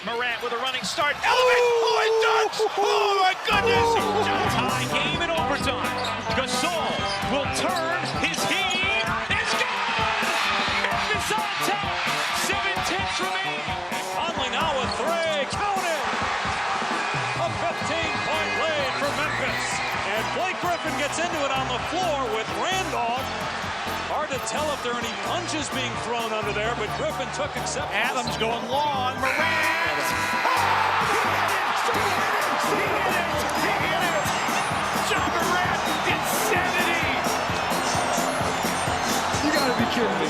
Morant with a running start. Elevate! Oh, it dunks! Oh, my goodness! Tie game in overtime. Gasol will turn. His heat is gone! Memphis on top. 7-10 remaining. Conley now with three. Count it! A 15-point lead for Memphis. And Blake Griffin gets into it on the floor with Randolph. Hard to tell if there are any punches being thrown under there, but Griffin took acceptance. Adams going long. Morant! He hit it! John Morant, insanity! You gotta be kidding me.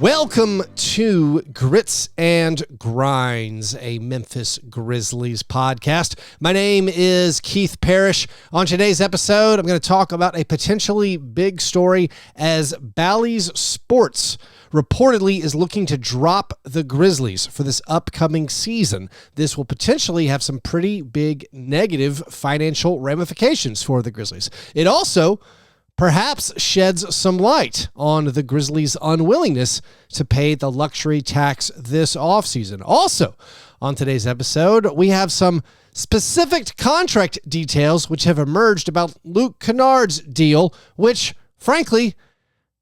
Welcome to Grits and Grinds, a Memphis Grizzlies podcast. My name is Keith Parrish. On today's episode, I'm going to talk about a potentially big story as Bally's Sports reportedly is looking to drop the Grizzlies for this upcoming season. This will potentially have some pretty big negative financial ramifications for the Grizzlies. It also perhaps sheds some light on the Grizzlies' unwillingness to pay the luxury tax this offseason. Also, on today's episode, we have some specific contract details which have emerged about Luke Kennard's deal, which, frankly,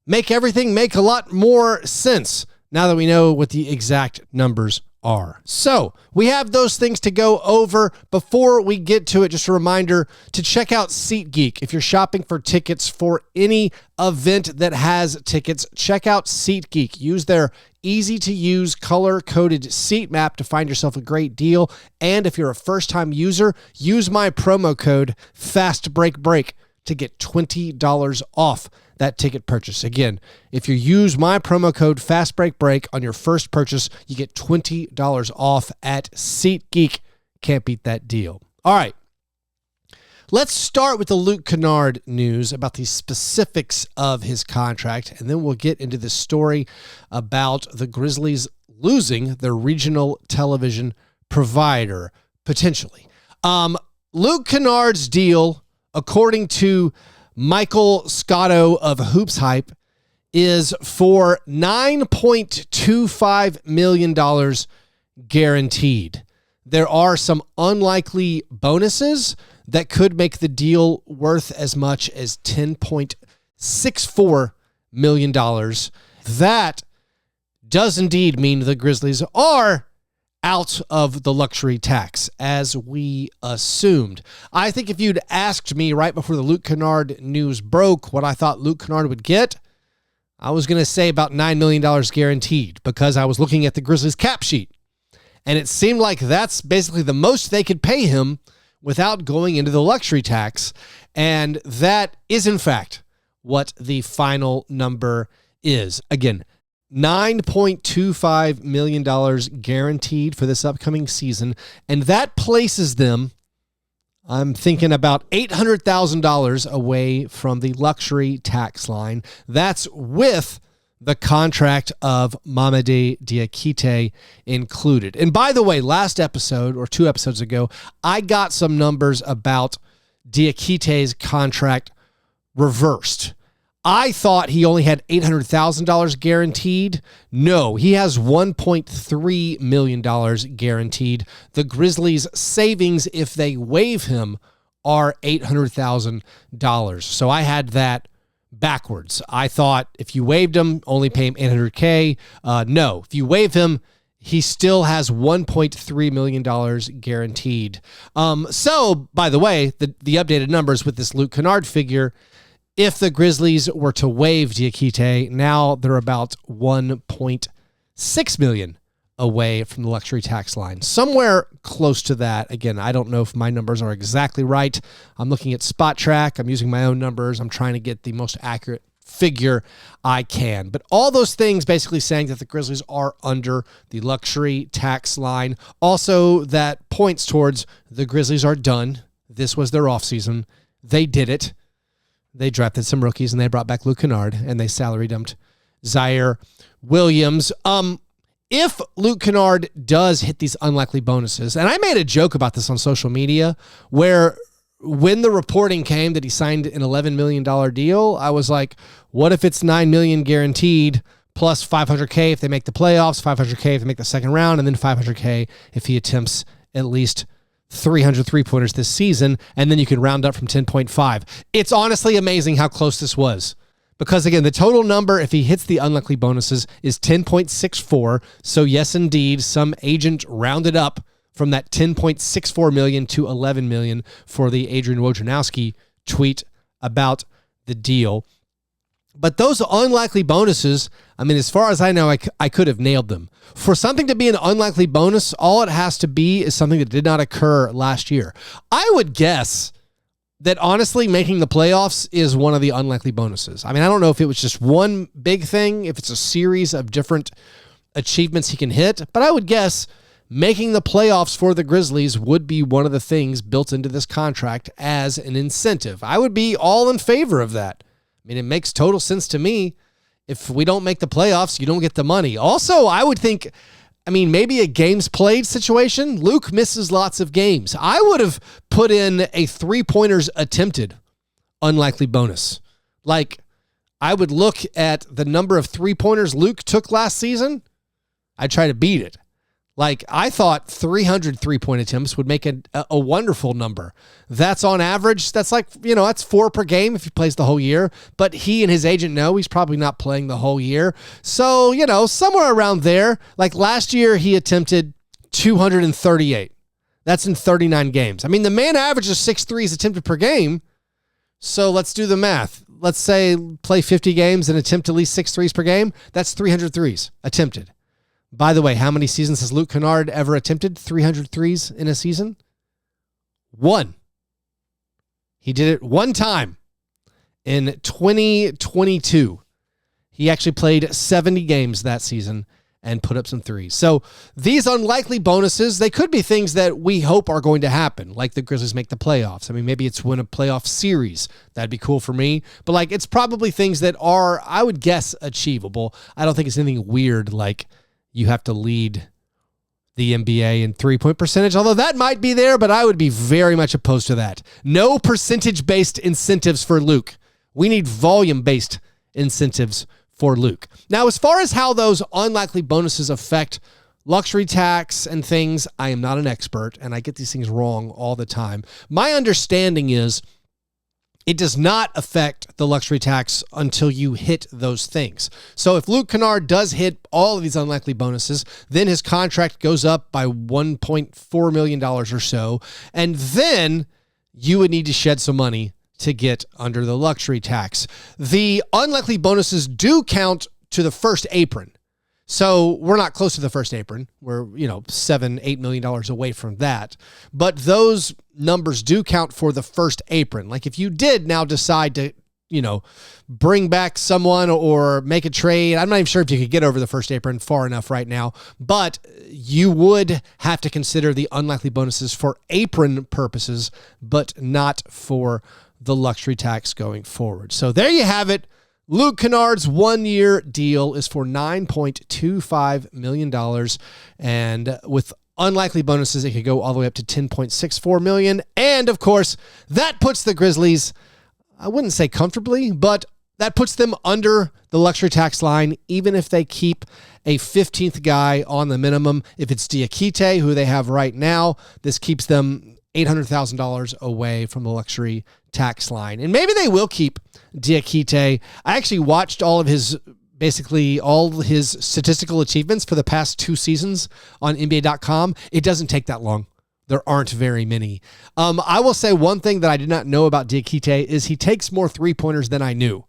make everything make a lot more sense now that we know what the exact numbers are. So we have those things to go over. Before we get to it, just a reminder to check out SeatGeek. If you're shopping for tickets for any event that has tickets, check out SeatGeek. Use their easy-to-use, color-coded seat map to find yourself a great deal. And if you're a first-time user, use my promo code FASTBREAKBREAK to get $20 off that ticket purchase. Again, if you use my promo code FASTBREAKBREAK on your first purchase, you get $20 off at SeatGeek. Can't beat that deal. All right. Let's start with the Luke Kennard news about the specifics of his contract, and then we'll get into the story about the Grizzlies losing their regional television provider, potentially. Luke Kennard's deal, according to Michael Scotto of Hoops Hype, is for $9.25 million guaranteed. There are some unlikely bonuses that could make the deal worth as much as $10.64 million. That does indeed mean the Grizzlies are out of the luxury tax, as we assumed. I think if you'd asked me right before the Luke Kennard news broke what I thought Luke Kennard would get, I was going to say about $9 million guaranteed, because I was looking at the Grizzlies cap sheet, and it seemed like that's basically the most they could pay him without going into the luxury tax, and that is, in fact, what the final number is. Again, $9.25 million guaranteed for this upcoming season, and that places them, I'm thinking, about $800,000 away from the luxury tax line. That's with the contract of Mamadi Diakite included. And by the way, last episode, or 2 episodes ago, I got some numbers about Diakite's contract reversed. I thought he only had $800,000 guaranteed. No, he has $1.3 million guaranteed. The Grizzlies' savings, if they waive him, are $800,000. So I had that backwards. I thought if you waived him, only pay him $800K. No, if you waive him, he still has $1.3 million guaranteed. So, by the way, the updated numbers with this Luke Kennard figure, if the Grizzlies were to waive Diakite, now they're about $1.6 million away from the luxury tax line. Somewhere close to that. Again, I don't know if my numbers are exactly right. I'm looking at Spot Track. I'm using my own numbers. I'm trying to get the most accurate figure I can. But all those things basically saying that the Grizzlies are under the luxury tax line. Also, that points towards the Grizzlies are done. This was their offseason. They did it. They drafted some rookies, and they brought back Luke Kennard, and they salary dumped Zaire Williams. If Luke Kennard does hit these unlikely bonuses, and I made a joke about this on social media, where when the reporting came that he signed an $11 million deal, I was like, what if it's $9 million guaranteed plus $500K if they make the playoffs, $500K if they make the second round, and then $500K if he attempts at least 300 three-pointers this season, and then you can round up from 10.5. It's honestly amazing how close this was. Because, again, the total number, if he hits the unlikely bonuses, is 10.64. So, yes, indeed, some agent rounded up from that 10.64 million to 11 million for the Adrian Wojnarowski tweet about the deal. But those unlikely bonuses, I mean, as far as I know, I could have nailed them. For something to be an unlikely bonus, all it has to be is something that did not occur last year. I would guess that honestly making the playoffs is one of the unlikely bonuses. I mean, I don't know if it was just one big thing, if it's a series of different achievements he can hit, but I would guess making the playoffs for the Grizzlies would be one of the things built into this contract as an incentive. I would be all in favor of that. I mean, it makes total sense to me. If we don't make the playoffs, you don't get the money. Also, I would think, I mean, maybe a games played situation. Luke misses lots of games. I would have put in a three-pointers attempted unlikely bonus. Like, I would look at the number of three-pointers Luke took last season. I'd try to beat it. Like, I thought 300 three-point attempts would make a wonderful number. That's on average. That's like, that's 4 per game if he plays the whole year. But he and his agent know he's probably not playing the whole year. So, somewhere around there. Like last year, he attempted 238. That's in 39 games. I mean, the man averages 6 threes attempted per game. So let's do the math. Let's say play 50 games and attempt at least 6 threes per game. That's 300 threes attempted. By the way, how many seasons has Luke Kennard ever attempted 300 threes in a season? 1. He did it 1 time in 2022. He actually played 70 games that season and put up some threes. So these unlikely bonuses, they could be things that we hope are going to happen, like the Grizzlies make the playoffs. I mean, maybe it's win a playoff series. That'd be cool for me. But it's probably things that are, I would guess, achievable. I don't think it's anything weird like you have to lead the NBA in three-point percentage, although that might be there, but I would be very much opposed to that. No percentage-based incentives for Luke. We need volume-based incentives for Luke. Now, as far as how those unlikely bonuses affect luxury tax and things, I am not an expert, and I get these things wrong all the time. My understanding is it does not affect the luxury tax until you hit those things. So if Luke Kennard does hit all of these unlikely bonuses, then his contract goes up by $1.4 million or so, and then you would need to shed some money to get under the luxury tax. The unlikely bonuses do count to the first apron. So we're not close to the first apron. We're, $7-8 million away from that. But those numbers do count for the first apron. Like if you did now decide to, bring back someone or make a trade, I'm not even sure if you could get over the first apron far enough right now, but you would have to consider the unlikely bonuses for apron purposes, but not for the luxury tax going forward. So there you have it. Luke Kennard's 1-year deal is for $9.25 million. And with unlikely bonuses, it could go all the way up to $10.64 million. And of course, that puts the Grizzlies, I wouldn't say comfortably, but that puts them under the luxury tax line, even if they keep a 15th guy on the minimum. If it's Diakite, who they have right now, this keeps them $800,000 away from the luxury tax line. And maybe they will keep Diakite. I actually watched all his statistical achievements for the past 2 seasons on NBA.com. It doesn't take that long. There aren't very many. I will say one thing that I did not know about Diakite is he takes more three-pointers than I knew.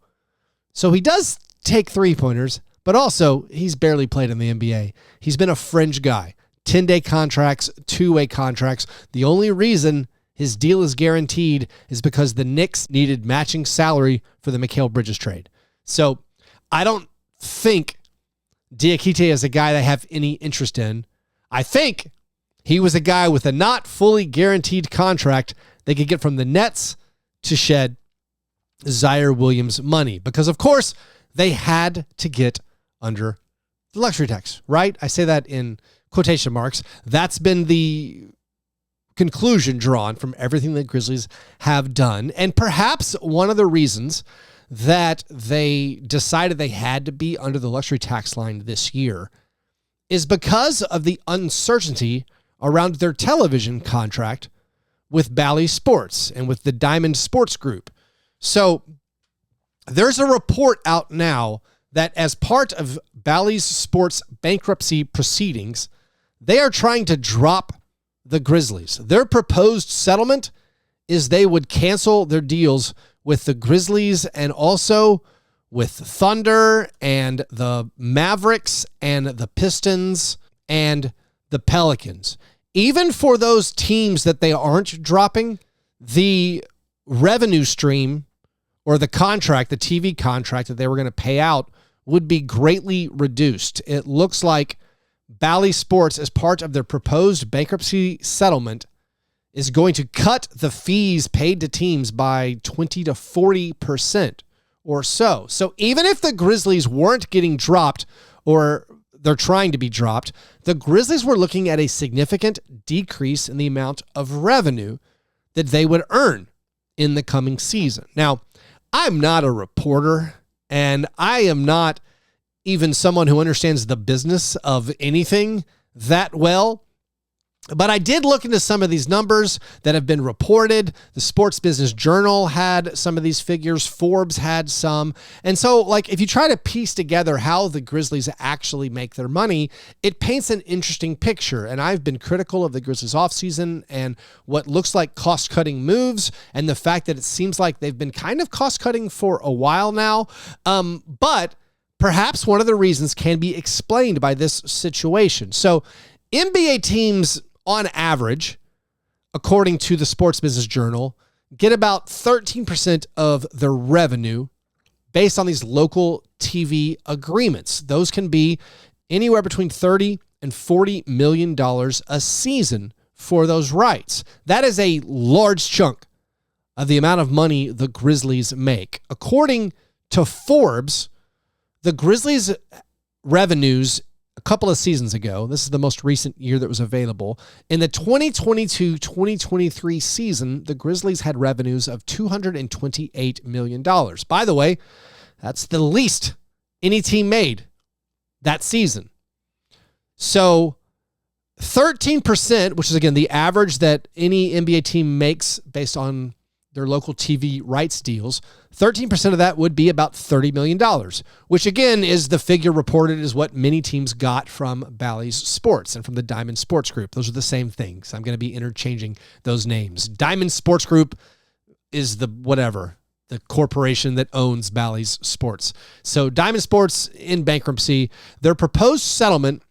So he does take three-pointers, but also he's barely played in the NBA. He's been a fringe guy. 10-day contracts, 2-way contracts. The only reason his deal is guaranteed is because the Knicks needed matching salary for the Mikal Bridges trade. So I don't think Diakite is a guy they have any interest in. I think he was a guy with a not fully guaranteed contract they could get from the Nets to shed Zaire Williams money. Because, of course, they had to get under the luxury tax, right? I say that in quotation marks. That's been the conclusion drawn from everything that Grizzlies have done. And perhaps one of the reasons that they decided they had to be under the luxury tax line this year is because of the uncertainty around their television contract with Bally Sports and with the Diamond Sports Group. So there's a report out now that as part of Bally's Sports bankruptcy proceedings, they are trying to drop the Grizzlies. Their proposed settlement is they would cancel their deals with the Grizzlies and also with Thunder and the Mavericks and the Pistons and the Pelicans. Even for those teams that they aren't dropping, the revenue stream or the contract, the TV contract that they were going to pay out would be greatly reduced. It looks like Bally Sports, as part of their proposed bankruptcy settlement, is going to cut the fees paid to teams by 20 to 40% or so. So even if the Grizzlies weren't getting dropped or they're trying to be dropped, the Grizzlies were looking at a significant decrease in the amount of revenue that they would earn in the coming season. Now, I'm not a reporter, and I am not even someone who understands the business of anything that well. But I did look into some of these numbers that have been reported. The Sports Business Journal had some of these figures. Forbes had some. And so, like, if you try to piece together how the Grizzlies actually make their money, it paints an interesting picture. And I've been critical of the Grizzlies offseason and what looks like cost-cutting moves and the fact that it seems like they've been kind of cost-cutting for a while now. But perhaps one of the reasons can be explained by this situation. So NBA teams, on average, according to the Sports Business Journal, get about 13% of their revenue based on these local TV agreements. Those can be anywhere between $30 and $40 million a season for those rights. That is a large chunk of the amount of money the Grizzlies make. According to Forbes, the Grizzlies' revenues a couple of seasons ago, this is the most recent year that was available, in the 2022-2023 season, the Grizzlies had revenues of $228 million. By the way, that's the least any team made that season. So 13%, which is, again, the average that any NBA team makes based on their local TV rights deals, 13% of that would be about $30 million, which again is the figure reported as what many teams got from Bally's Sports and from the Diamond Sports Group. Those are the same things. I'm going to be interchanging those names. Diamond Sports Group is the corporation that owns Bally's Sports. So Diamond Sports in bankruptcy, their proposed settlement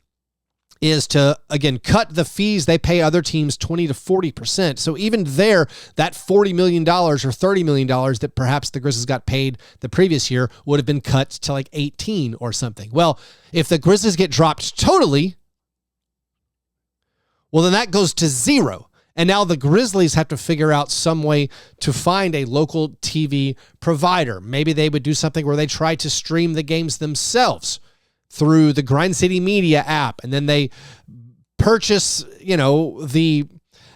is to, again, cut the fees they pay other teams 20 to 40%. So even there, that $40 million or $30 million that perhaps the Grizzlies got paid the previous year would have been cut to like 18 or something. Well, if the Grizzlies get dropped totally, well, then that goes to zero. And now the Grizzlies have to figure out some way to find a local TV provider. Maybe they would do something where they try to stream the games themselves through the Grind City Media app, and then they purchase,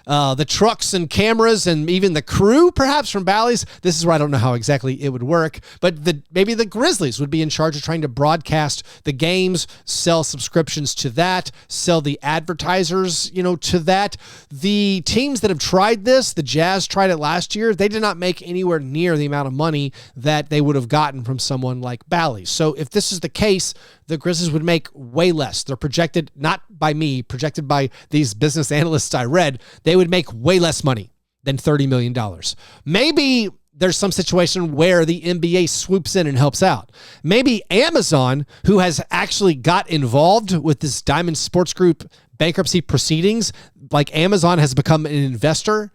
the trucks and cameras and even the crew, perhaps, from Bally's. This is where I don't know how exactly it would work, but maybe the Grizzlies would be in charge of trying to broadcast the games, sell subscriptions to that, sell the advertisers, to that. The teams that have tried this, the Jazz tried it last year, they did not make anywhere near the amount of money that they would have gotten from someone like Bally's. So if this is the case, the Grizzlies would make way less. They're projected, not by me, projected by these business analysts I read, they would make way less money than $30 million. Maybe there's some situation where the NBA swoops in and helps out. Maybe Amazon, who has actually got involved with this Diamond Sports Group bankruptcy proceedings, like Amazon has become an investor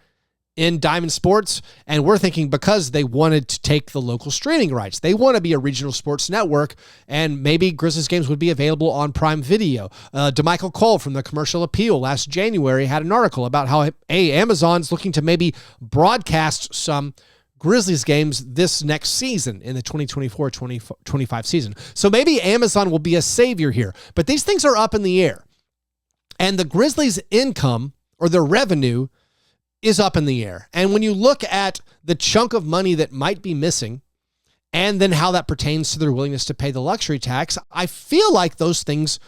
in Diamond Sports, and we're thinking because they wanted to take the local streaming rights. They want to be a regional sports network, and maybe Grizzlies games would be available on Prime Video. DeMichael Cole from the Commercial Appeal last January had an article about how Amazon's looking to maybe broadcast some Grizzlies games this next season in the 2024-2025 season. So maybe Amazon will be a savior here, but these things are up in the air. And the Grizzlies' income or their revenue is up in the air. And when you look at the chunk of money that might be missing and then how that pertains to their willingness to pay the luxury tax, I feel like those things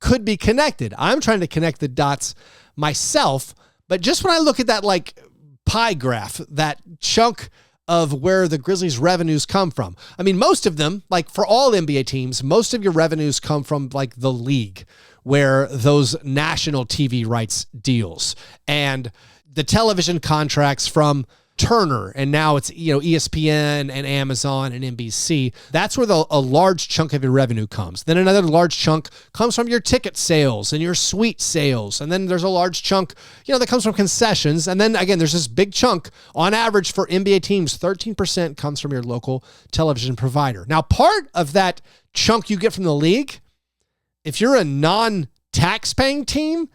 could be connected. I'm trying to connect the dots myself, but just when I look at that like pie graph, that chunk of where the Grizzlies' revenues come from. I mean, most of them, like for all NBA teams, most of your revenues come from like the league, where those national TV rights deals and the television contracts from Turner, and now it's, ESPN and Amazon and NBC. That's where a large chunk of your revenue comes. Then another large chunk comes from your ticket sales and your suite sales. And then there's a large chunk, that comes from concessions. And then again, there's this big chunk on average for NBA teams, 13% comes from your local television provider. Now, part of that chunk you get from the league, if you're a non-tax paying team,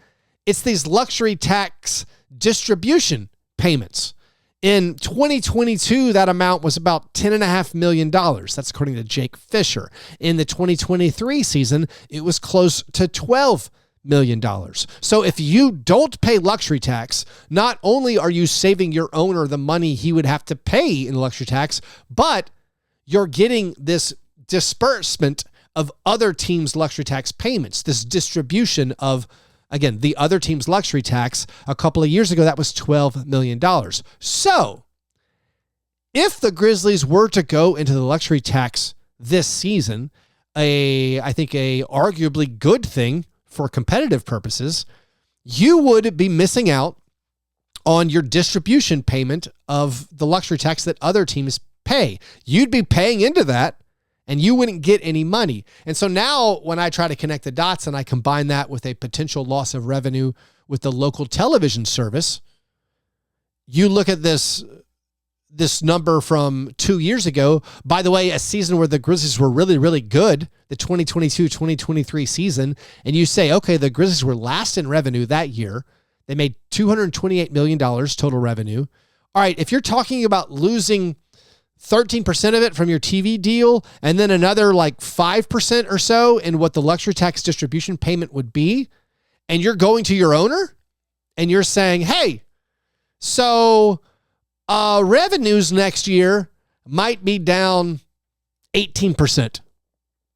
it's these luxury tax distribution payments. In 2022, that amount was about $10.5 million. That's according to Jake Fisher. In the 2023 season, it was close to $12 million. So if you don't pay luxury tax, not only are you saving your owner the money he would have to pay in luxury tax, but you're getting this disbursement of other teams' luxury tax payments, this distribution of, again, the other team's luxury tax. A couple of years ago, that was $12 million. So if the Grizzlies were to go into the luxury tax this season, I think a arguably good thing for competitive purposes, you would be missing out on your distribution payment of the luxury tax that other teams pay. You'd be paying into that, and you wouldn't get any money. And so now when I try to connect the dots and I combine that with a potential loss of revenue with the local television service, you look at this number from 2 years ago. By the way, a season where the Grizzlies were really, really good, the 2022-2023 season, and you say, okay, the Grizzlies were last in revenue that year. They made $228 million total revenue. All right, if you're talking about losing 13% of it from your TV deal, and then another like 5% or so in what the luxury tax distribution payment would be, and you're going to your owner and you're saying, hey, so revenues next year might be down 18%,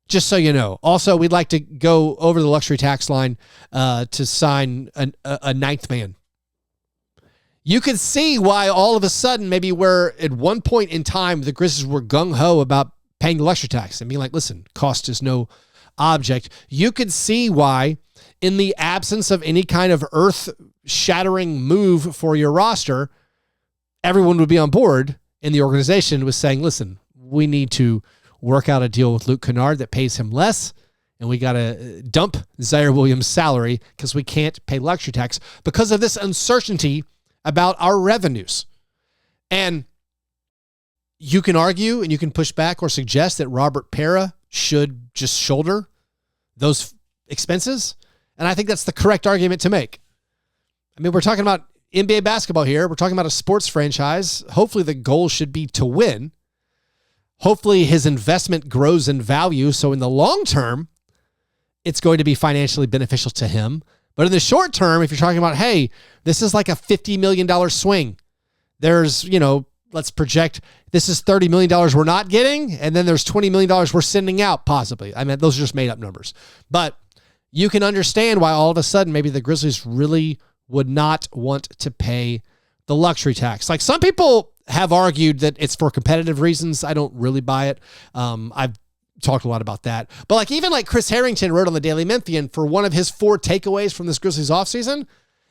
just so you know. Also, we'd like to go over the luxury tax line to sign a ninth man. You could see why all of a sudden, maybe where at one point in time, the Grizzlies were gung-ho about paying the luxury tax and being like, listen, cost is no object. You could see why, in the absence of any kind of earth-shattering move for your roster, everyone would be on board in the organization was saying, listen, we need to work out a deal with Luke Kennard that pays him less, and we got to dump Zaire Williams' salary because we can't pay luxury tax because of this uncertainty about our revenues. And you can argue and you can push back or suggest that Robert Pera should just shoulder those expenses. And I think that's the correct argument to make. I mean, we're talking about NBA basketball here. We're talking about a sports franchise. Hopefully the goal should be to win. Hopefully his investment grows in value. So in the long term, it's going to be financially beneficial to him. But in the short term, if you're talking about, hey, this is like a $50 million swing. There's, let's project this is $30 million we're not getting, and then there's $20 million we're sending out, possibly. I mean, those are just made up numbers. But you can understand why all of a sudden maybe the Grizzlies really would not want to pay the luxury tax. Like some people have argued that it's for competitive reasons. I don't really buy it. I've talked a lot about that. But even Chris Harrington wrote on the Daily Memphian, for one of his 4 takeaways from this Grizzlies offseason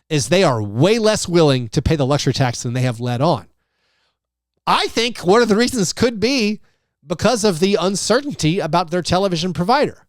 is they are way less willing to pay the luxury tax than they have let on. I think one of the reasons could be because of the uncertainty about their television provider.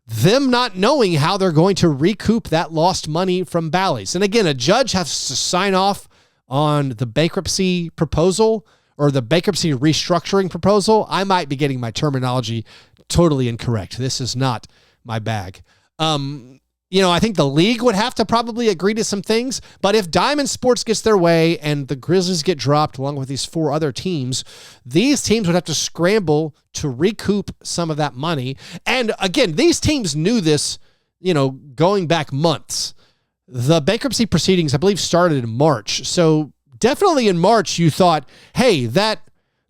Them not knowing how they're going to recoup that lost money from Bally's. And again, a judge has to sign off on the bankruptcy proposal or the bankruptcy restructuring proposal. I might be getting my terminology totally incorrect. This is not my bag. I think the league would have to probably agree to some things, but if Diamond Sports gets their way and the Grizzlies get dropped along with these 4 other teams, these teams would have to scramble to recoup some of that money. And again, these teams knew this, going back months. The bankruptcy proceedings, I believe, started in March. So definitely in March, you thought, hey, that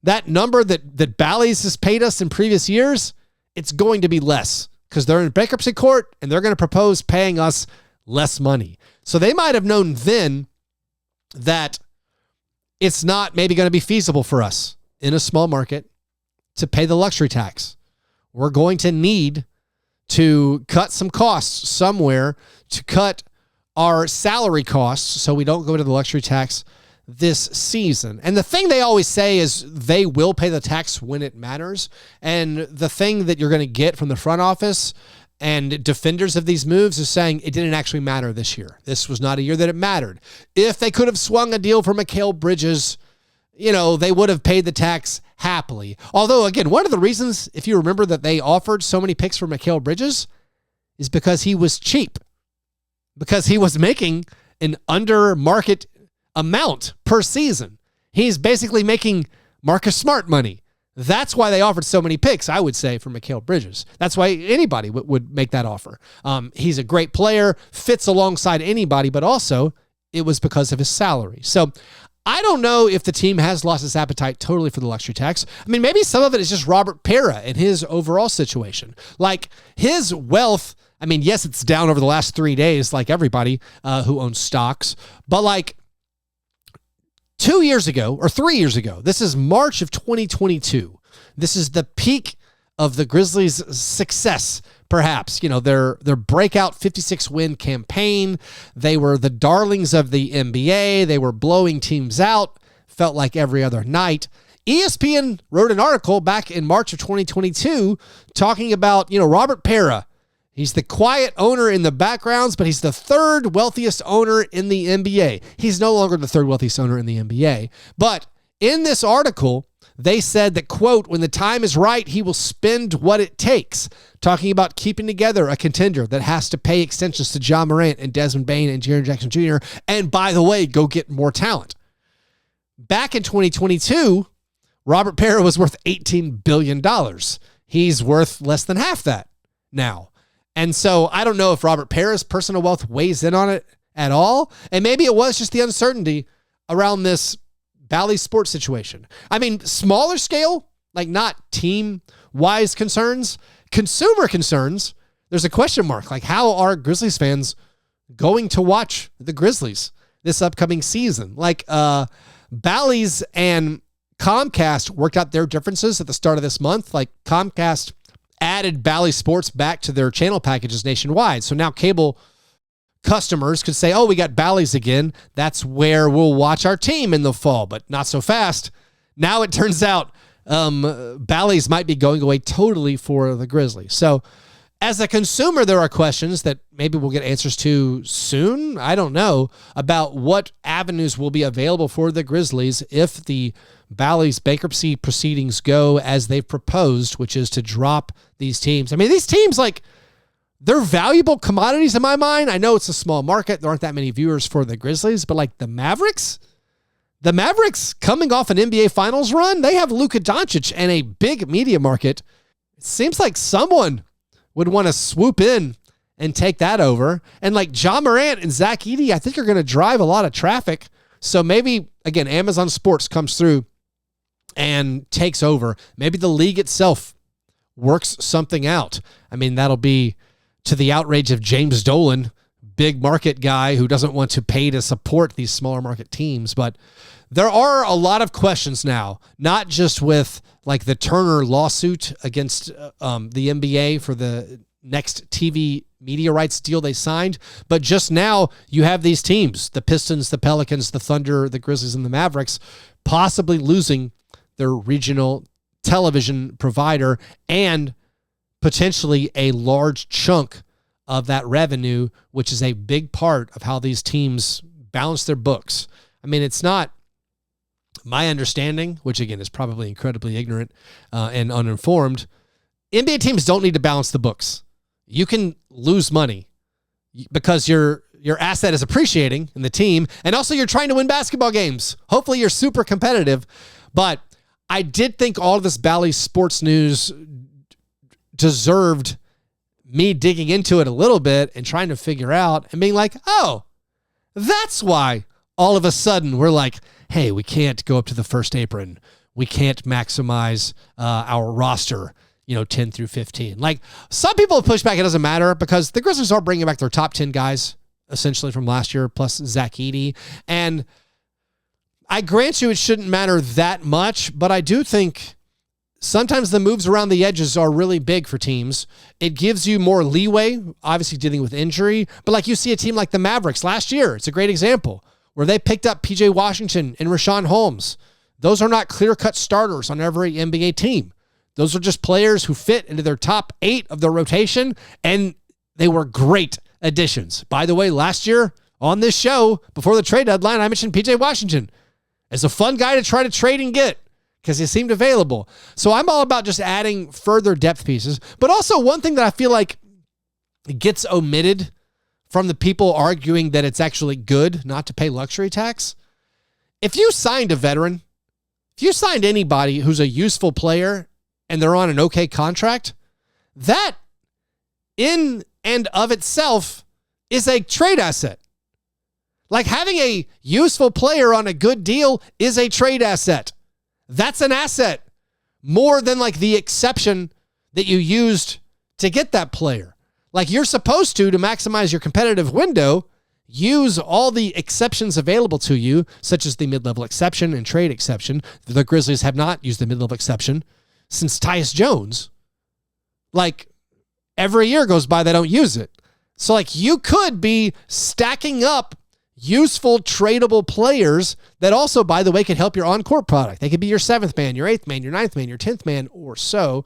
that number that Bally's has paid us in previous years, it's going to be less because they're in bankruptcy court and they're going to propose paying us less money. So they might have known then that it's not maybe going to be feasible for us in a small market to pay the luxury tax. We're going to need to cut some costs somewhere to cut our salary costs so we don't go to the luxury tax this season. And the thing they always say is they will pay the tax when it matters. And the thing that you're going to get from the front office and defenders of these moves is saying it didn't actually matter this year. This was not a year that it mattered. If they could have swung a deal for Mikal Bridges, they would have paid the tax happily. Although, again, one of the reasons, if you remember, that they offered so many picks for Mikal Bridges is because he was cheap. Because he was making an under market amount per season. He's basically making Marcus Smart money. That's why they offered so many picks, I would say, for Mikal Bridges. That's why anybody would make that offer. He's a great player, fits alongside anybody, but also it was because of his salary. So I don't know if the team has lost its appetite totally for the luxury tax. I mean, maybe some of it is just Robert Pera and his overall situation. Like his wealth, I mean, yes, it's down over the last 3 days, like everybody who owns stocks, but like 2 years ago or 3 years ago, this is March of 2022. This is the peak of the Grizzlies' success, perhaps. Their breakout 56-win campaign. They were the darlings of the NBA. They were blowing teams out, felt like every other night. ESPN wrote an article back in March of 2022 talking about, Robert Pera. He's the quiet owner in the backgrounds, but he's the third wealthiest owner in the NBA. He's no longer the third wealthiest owner in the NBA. But in this article, they said that, quote, when the time is right, he will spend what it takes, talking about keeping together a contender that has to pay extensions to Ja Morant and Desmond Bane and Jaren Jackson Jr., and by the way, go get more talent. Back in 2022, Robert Pera was worth $18 billion. He's worth less than half that now. And so I don't know if Robert Pera's personal wealth weighs in on it at all. And maybe it was just the uncertainty around this Bally sports situation. I mean, smaller scale, like not team-wise concerns, consumer concerns, there's a question mark. Like, how are Grizzlies fans going to watch the Grizzlies this upcoming season? Like, Bally's and Comcast worked out their differences at the start of this month. Like, Comcast added Bally Sports back to their channel packages nationwide. So now cable customers could say, oh, we got Bally's again. That's where we'll watch our team in the fall, but not so fast. Now it turns out Bally's might be going away totally for the Grizzlies. So as a consumer, there are questions that maybe we'll get answers to soon. I don't know about what avenues will be available for the Grizzlies if the Bally's bankruptcy proceedings go as they've proposed, which is to drop these teams. I mean, these teams, like, they're valuable commodities in my mind. I know it's a small market. There aren't that many viewers for the Grizzlies, but like the Mavericks coming off an NBA Finals run, they have Luka Doncic and a big media market. It seems like someone would want to swoop in and take that over. And like Ja Morant and Zach Edey, I think are going to drive a lot of traffic. So maybe, again, Amazon Sports comes through and takes over. Maybe the league itself works something out. I mean, that'll be to the outrage of James Dolan, big market guy who doesn't want to pay to support these smaller market teams. But there are a lot of questions now, not just with like the Turner lawsuit against the NBA for the next TV media rights deal they signed, but just now you have these teams, the Pistons, the Pelicans, the Thunder, the Grizzlies, and the Mavericks, possibly losing their regional television provider and potentially a large chunk of that revenue, which is a big part of how these teams balance their books. I mean, it's not my understanding, which again is probably incredibly ignorant and uninformed. NBA teams don't need to balance the books. You can lose money because your asset is appreciating in the team, and also you're trying to win basketball games. Hopefully you're super competitive, but I did think all of this Bally sports news deserved me digging into it a little bit and trying to figure out and being like, oh, that's why all of a sudden we're like, hey, we can't go up to the first apron. we can't maximize our roster, 10 through 15. Like, some people push back, it doesn't matter, because the Grizzlies are bringing back their top 10 guys, essentially, from last year, plus Zach Edey. And I grant you it shouldn't matter that much, but I do think sometimes the moves around the edges are really big for teams. It gives you more leeway, obviously dealing with injury. But like, you see a team like the Mavericks last year, it's a great example, where they picked up PJ Washington and Rashawn Holmes. Those are not clear-cut starters on every NBA team. Those are just players who fit into their top 8 of their rotation, and they were great additions. By the way, last year on this show, before the trade deadline, I mentioned PJ Washington as a fun guy to try to trade and get, because he seemed available. So I'm all about just adding further depth pieces. But also, one thing that I feel like gets omitted from the people arguing that it's actually good not to pay luxury tax, if you signed a veteran, if you signed anybody who's a useful player and they're on an okay contract, that in and of itself is a trade asset. Like, having a useful player on a good deal is a trade asset. That's an asset more than like the exception that you used to get that player. Like, you're supposed to maximize your competitive window, use all the exceptions available to you, such as the mid-level exception and trade exception. The Grizzlies have not used the mid-level exception since Tyus Jones. Like, every year goes by, they don't use it. So, like, you could be stacking up useful tradable players that also, by the way, could help your on-court product. They could be your 7th man, your 8th man, your 9th man, your 10th man, or so.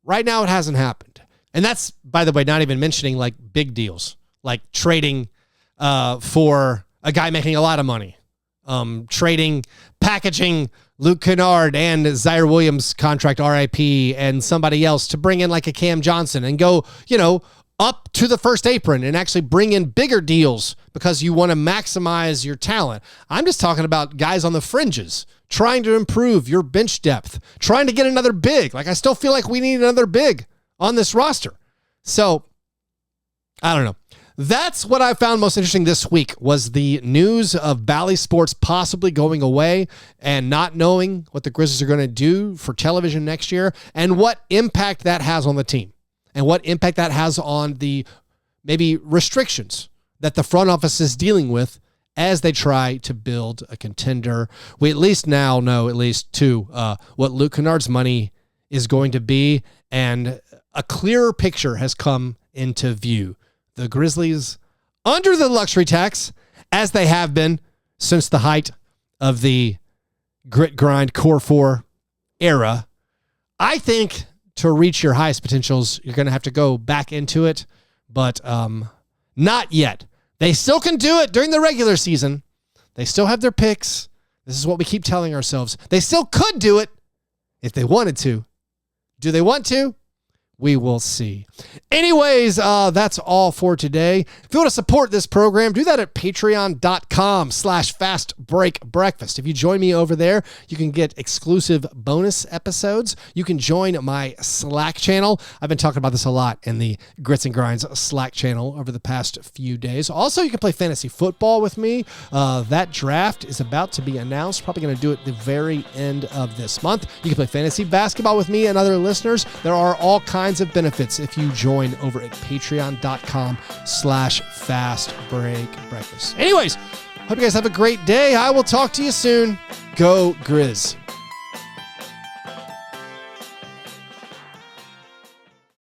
Right now, it hasn't happened. And that's, by the way, not even mentioning like big deals, like trading for a guy making a lot of money, packaging Luke Kennard and Zaire Williams contract RIP and somebody else to bring in like a Cam Johnson and go, up to the first apron and actually bring in bigger deals because you want to maximize your talent. I'm just talking about guys on the fringes, trying to improve your bench depth, trying to get another big. Like, I still feel like we need another big on this roster. So, I don't know. That's what I found most interesting this week, was the news of Bally Sports possibly going away and not knowing what the Grizzlies are going to do for television next year, and what impact that has on the team, and what impact that has on the maybe restrictions that the front office is dealing with as they try to build a contender. We at least now know, at least what Luke Kennard's money is going to be, and a clearer picture has come into view. The Grizzlies under the luxury tax, as they have been since the height of the grit grind core 4 era. I think to reach your highest potentials, you're going to have to go back into it, but not yet. They still can do it during the regular season. They still have their picks. This is what we keep telling ourselves. They still could do it if they wanted to. Do they want to? We will see. Anyways, that's all for today. If you want to support this program, do that at patreon.com/fastbreakbreakfast. If you join me over there, you can get exclusive bonus episodes. You can join my Slack channel. I've been talking about this a lot in the Grits and Grinds Slack channel over the past few days. Also, you can play fantasy football with me. That draft is about to be announced. Probably going to do it at the very end of this month. You can play fantasy basketball with me and other listeners. There are all kinds of benefits if you join over at patreon.com/fastbreakbreakfast. Anyways, hope you guys have a great day. I will talk to you soon. Go Grizz.